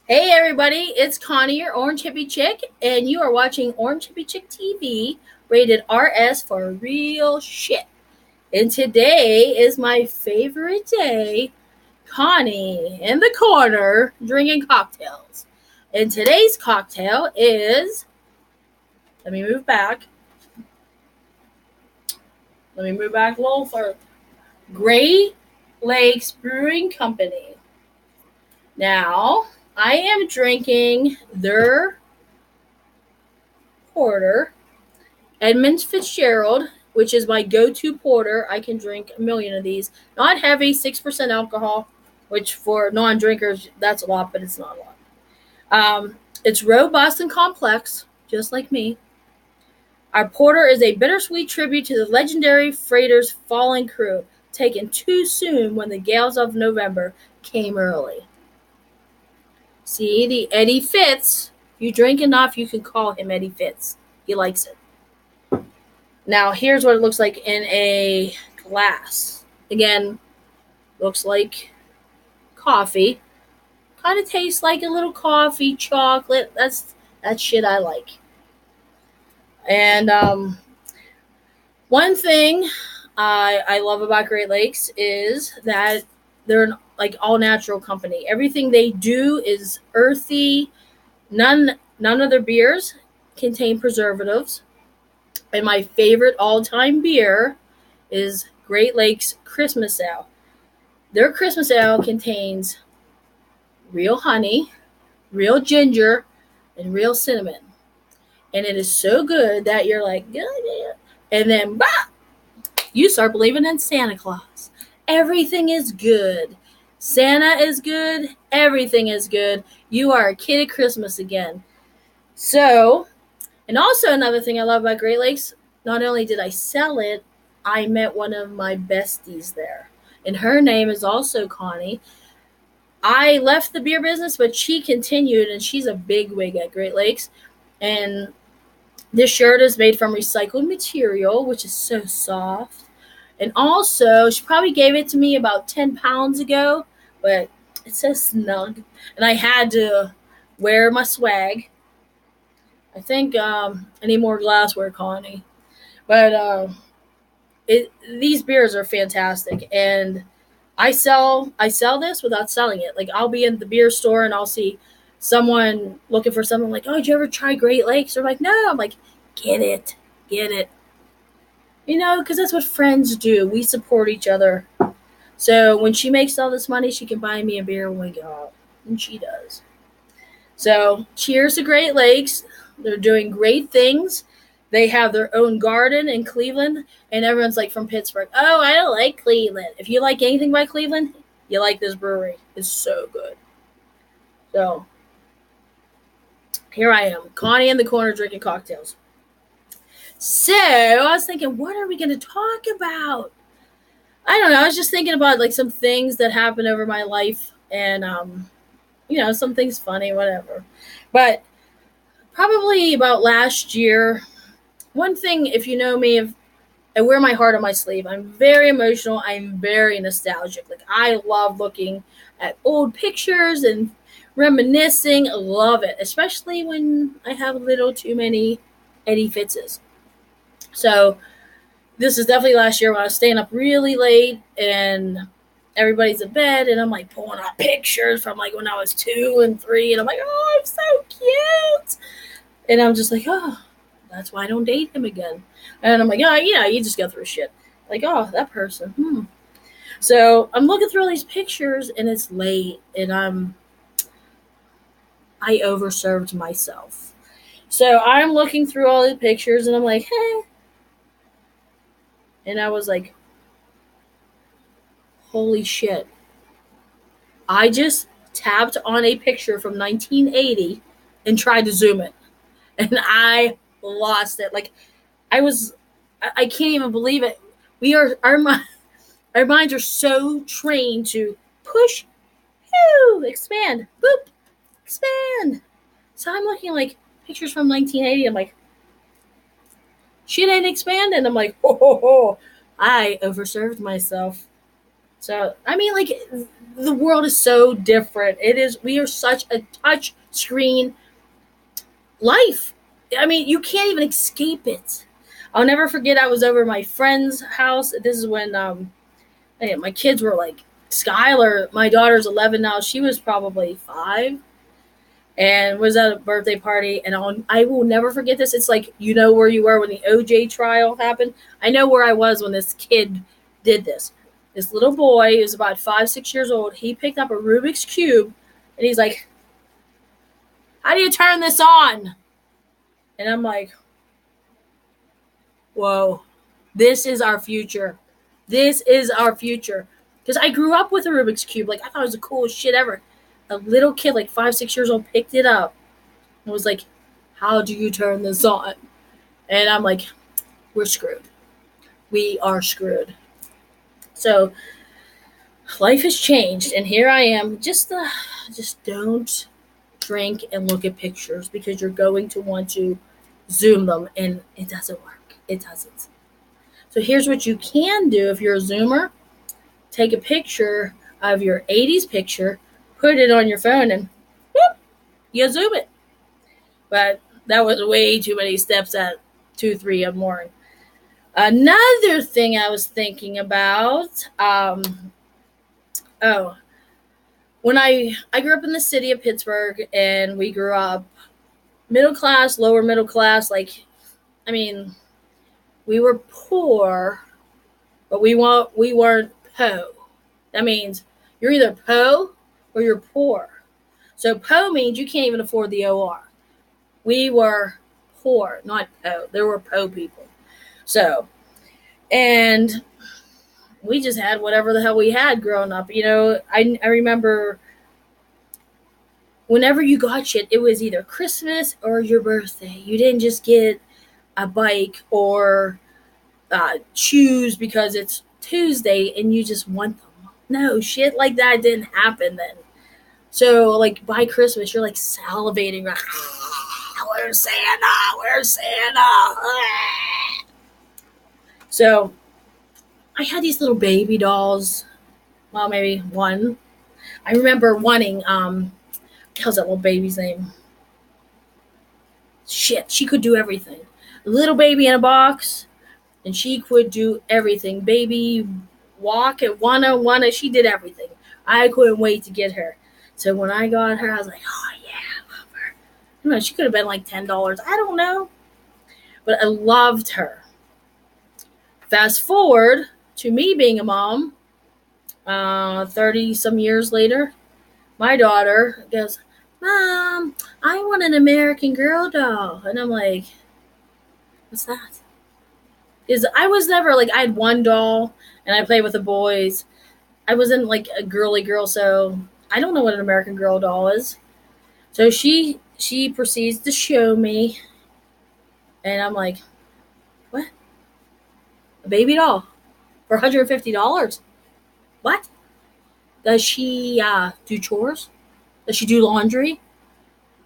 Hey everybody, it's Connie, your Orange Hippie Chick, and you are watching Orange Hippie Chick TV, rated RS for real shit. And today is my favorite day, Connie in the corner drinking cocktails. And today's cocktail is, let me move back, a little further. Great Lakes Brewing Company. Now, I am drinking their porter, Edmund Fitzgerald, which is my go-to porter. I can drink a million of these. Not heavy, 6% alcohol, which for non-drinkers, that's a lot, but it's not a lot. It's robust and complex, just like me. Our porter is a bittersweet tribute to the legendary freighter's fallen crew, taken too soon when the gales of November came early. See, the Eddie Fitz. If you drink enough, you can call him Eddie Fitz. He likes it. Now, here's what it looks like in a glass. Again, looks like coffee. Kind of tastes like a little coffee, chocolate. That's shit I like. And one thing I love about Great Lakes is that they're an like all natural company. Everything they do is earthy. None of their beers contain preservatives. And my favorite all-time beer is Great Lakes Christmas Ale. Their Christmas Ale contains real honey, real ginger, and real cinnamon. And it is so good that you're like, yeah, yeah. And then, bah, you start believing in Santa Claus. Everything is good. Santa is good. Everything is good. You are a kid at Christmas again. So, and also another thing I love about Great Lakes, not only did I sell it, I met one of my besties there. And her name is also Connie. I left the beer business, but she continued, and she's a big wig at Great Lakes. And this shirt is made from recycled material, which is so soft. And also, she probably gave it to me about 10 pounds ago, but it's so snug. And I had to wear my swag. I think I need more glassware, Connie. But these beers are fantastic, and I sell this without selling it. Like I'll be in the beer store and I'll see someone looking for something like, "Oh, did you ever try Great Lakes?" They're like, "No." I'm like, "Get it, get it." Because that's what friends do. We support each other. So when she makes all this money, she can buy me a beer when we go out, and she does. So cheers to Great Lakes. They're doing great things. They have their own garden in Cleveland, and everyone's like from Pittsburgh. Oh, I don't like Cleveland. If you like anything by Cleveland, you like this brewery. It's so good. So here I am, Connie in the corner drinking cocktails. So I was thinking, what are we going to talk about? I don't know. I was just thinking about like some things that happened over my life, and some things funny, whatever. But probably about last year, one thing, if you know me, if I wear my heart on my sleeve. I'm very emotional. I'm very nostalgic. Like I love looking at old pictures and reminiscing. I love it, especially when I have a little too many Eddie Fitzes. So this is definitely last year when I was staying up really late and everybody's in bed, and I'm like pulling out pictures from like when I was 2 and 3, and I'm like, oh, I'm so cute, and I'm just like, oh, that's why I don't date him again. And I'm like, oh, yeah, you just go through shit. Like, oh, that person. So I'm looking through all these pictures, and it's late, and I overserved myself. So I'm looking through all the pictures, and I'm like, hey. And I was like, holy shit. I just tapped on a picture from 1980 and tried to zoom it. And I lost it. Like, I can't even believe it. Our minds are so trained to push, expand, boop, expand. So I'm looking like pictures from 1980. I'm like, shit ain't expanding. I'm like, ho ho ho. I overserved myself. So, I mean, like, the world is so different. We are such a touch screen life. I mean, you can't even escape it. I'll never forget, I was over at my friend's house. This is when my kids were like, Skylar, my daughter's 11 now. She was probably 5 and was at a birthday party. And I will never forget this. It's like, you know where you were when the OJ trial happened? I know where I was when this kid did this. This little boy, he was about 5, 6 years old. He picked up a Rubik's Cube and he's like, how do you turn this on? And I'm like, whoa, this is our future. This is our future. Because I grew up with a Rubik's Cube. Like, I thought it was the coolest shit ever. A little kid, like 5, 6 years old, picked it up and was like, how do you turn this on? And I'm like, we're screwed. We are screwed. So life has changed, and here I am. Just don't drink and look at pictures, because you're going to want to zoom them, and it doesn't work. It doesn't. So here's what you can do if you're a zoomer. Take a picture of your 80s picture, put it on your phone, and whoop, you zoom it. But that was way too many steps at 2, 3 in the morning. Another thing I was thinking about, when I grew up in the city of Pittsburgh, and we grew up middle class, lower middle class. Like, I mean, we were poor, but we weren't po. That means you're either po or you're poor. So po means you can't even afford the OR. We were poor, not po. There were po people. So, and we just had whatever the hell we had growing up. You know, I remember whenever you got shit, it was either Christmas or your birthday. You didn't just get a bike or shoes because it's Tuesday and you just want them. No, shit like that didn't happen then. So, like, by Christmas, you're like salivating. Like, where's Santa? Where's Santa? So, I had these little baby dolls. Well, maybe one. I remember wanting, how's that little baby's name? Shit, she could do everything. A little baby in a box, and she could do everything. Baby walk at wanna, she did everything. I couldn't wait to get her. So when I got her, I was like, oh yeah, I love her. You know, she could have been like $10. I don't know. But I loved her. Fast forward to me being a mom, 30 some years later, my daughter goes, Mom, I want an American Girl doll. And I'm like, what's that? Because I was never like, I had one doll and I played with the boys. I wasn't like a girly girl, so I don't know what an American Girl doll is. So she proceeds to show me, and I'm like, what? A baby doll for $150? What? Does she do chores? Does she do laundry?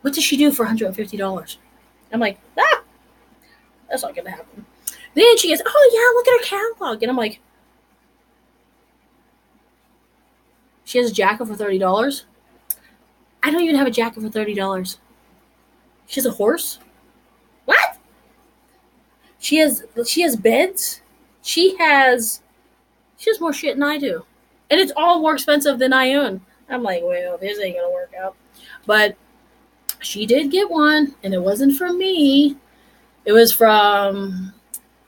What does she do for $150? I'm like, that's not gonna happen. Then she goes, oh yeah, look at her catalog. And I'm like, she has a jacket for $30? I don't even have a jacket for $30. She has a horse? What? She has beds? She has more shit than I do. And it's all more expensive than I own. I'm like, well, this ain't gonna work out. But she did get one, and it wasn't from me. It was from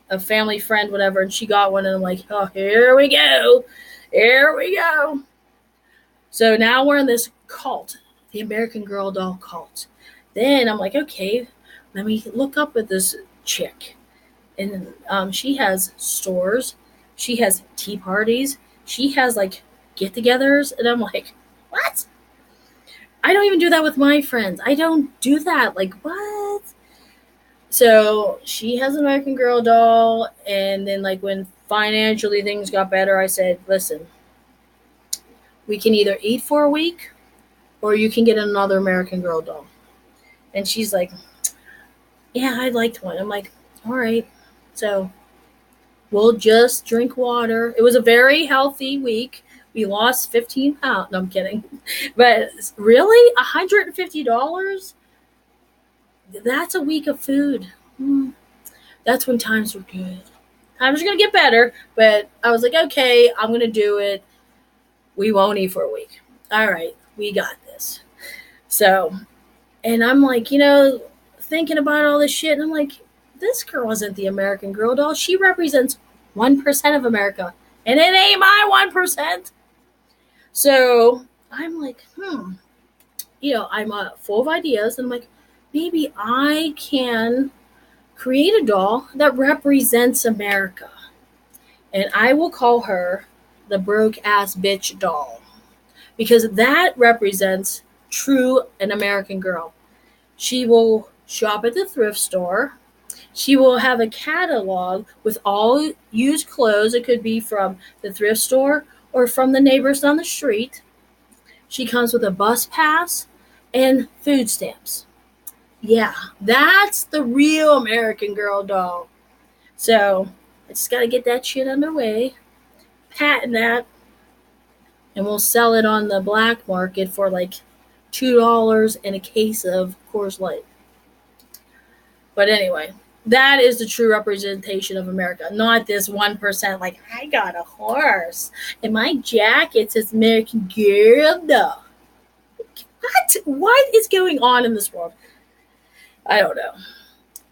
a family friend, whatever, and she got one, and I'm like, oh, here we go. Here we go. So now we're in this cult, the American Girl doll cult. Then I'm like, okay, let me look up at this chick. And she has stores. She has tea parties. She has, like, get-togethers. And I'm like, what? I don't even do that with my friends. I don't do that. Like, what? So she has an American Girl doll. And then, like, when financially things got better, I said, listen, we can either eat for a week or you can get another American Girl doll. And she's like, yeah, I liked one. I'm like, all right. So we'll just drink water. It was a very healthy week. We lost 15 pounds. No, I'm kidding. But really, $150? That's a week of food. That's when times were good. Times are going to get better, but I was like, okay, I'm going to do it. We won't eat for a week. All right, we got this. So, and I'm like, thinking about all this shit, and I'm like, this girl isn't the American Girl doll. She represents 1% of America, and it ain't my 1%. So I'm like, I'm full of ideas, and I'm like, maybe I can create a doll that represents America, and I will call her the broke ass bitch doll, because that represents true an American girl. She will shop at the thrift store. She will have a catalog with all used clothes. It could be from the thrift store or from the neighbors down the street. She comes with a bus pass and food stamps. Yeah, that's the real American Girl doll. So I just got to get that shit underway, patent that, and we'll sell it on the black market for like $2 and a case of Coors Light. But anyway, that is the true representation of America, not this 1%. Like, I got a horse and my jacket says American Girl. No. What is going on in this world? I don't know.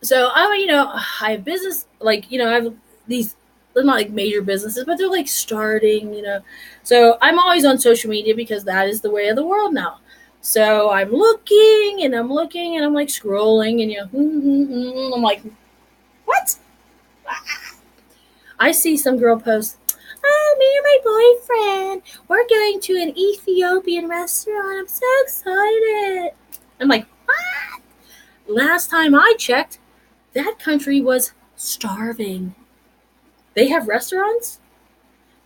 So I have business, I have these, they're not like major businesses, but they're like starting. So I'm always on social media because that is the way of the world now. So I'm looking and I'm like scrolling, and I'm like, what? I see some girl post, oh, me and my boyfriend, we're going to an Ethiopian restaurant. I'm so excited. I'm like, what? Last time I checked, that country was starving. They have restaurants?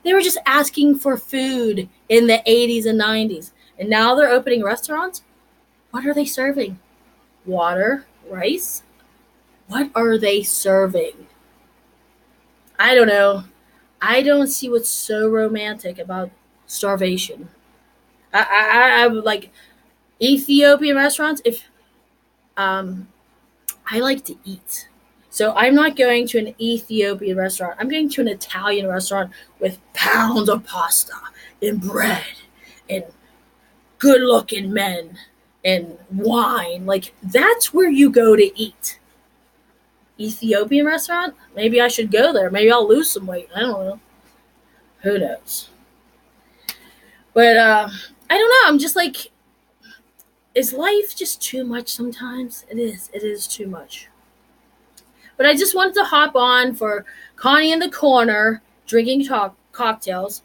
They were just asking for food in the 80s and 90s. And now they're opening restaurants? What are they serving? Water? Rice? What are they serving? I don't know. I don't see what's so romantic about starvation. I would like Ethiopian restaurants if I like to eat. So I'm not going to an Ethiopian restaurant. I'm going to an Italian restaurant with pounds of pasta and bread and good-looking men and wine. Like, that's where you go to eat. Ethiopian restaurant? Maybe I should go there. Maybe I'll lose some weight. I don't know. Who knows? But I don't know. I'm just like, is life just too much sometimes? It is. It is too much. But I just wanted to hop on for Connie in the corner drinking cocktails.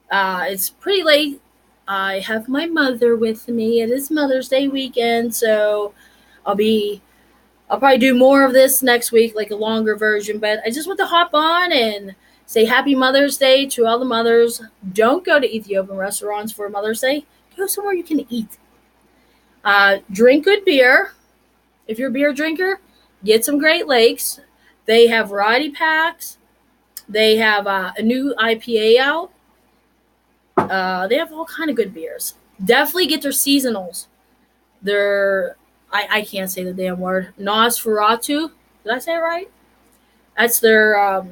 It's pretty late. I have my mother with me. It is Mother's Day weekend, so I'll probably do more of this next week, like a longer version. But I just want to hop on and say Happy Mother's Day to all the mothers. Don't go to Ethiopian restaurants for Mother's Day. Go somewhere you can eat. Drink good beer. If you're a beer drinker, get some Great Lakes. They have variety packs. They have a new IPA out. They have all kind of good beers. Definitely get their seasonals. I can't say the damn word. Nosferatu. Did I say it right? That's their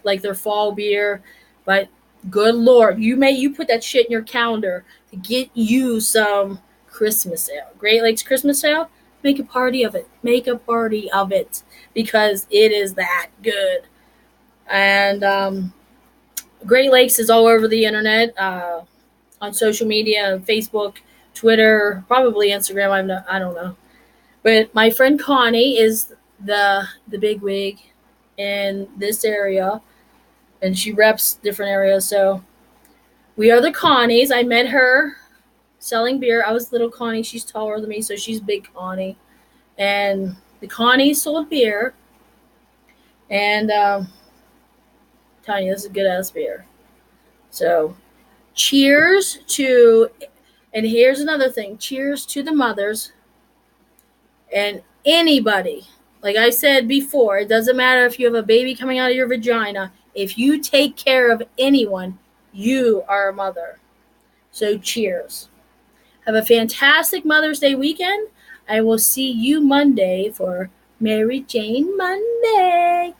their fall beer. But good Lord, you put that shit in your calendar to get you some Christmas ale. Great Lakes Christmas ale. Make a party of it. Make a party of it because it is that good. And Great Lakes is all over the internet, on social media, Facebook, Twitter, probably Instagram. I don't know. But my friend Connie is the big wig in this area, and she reps different areas. So we are the Connies. I met her selling beer. I was little Connie. She's taller than me, so she's big Connie. And the Connie sold beer. And telling you, this is a good ass beer. So cheers to, and here's another thing. Cheers to the mothers and anybody. Like I said before, it doesn't matter if you have a baby coming out of your vagina. If you take care of anyone, You are a mother. So cheers. Have a fantastic Mother's Day weekend. I will see you Monday for Mary Jane Monday.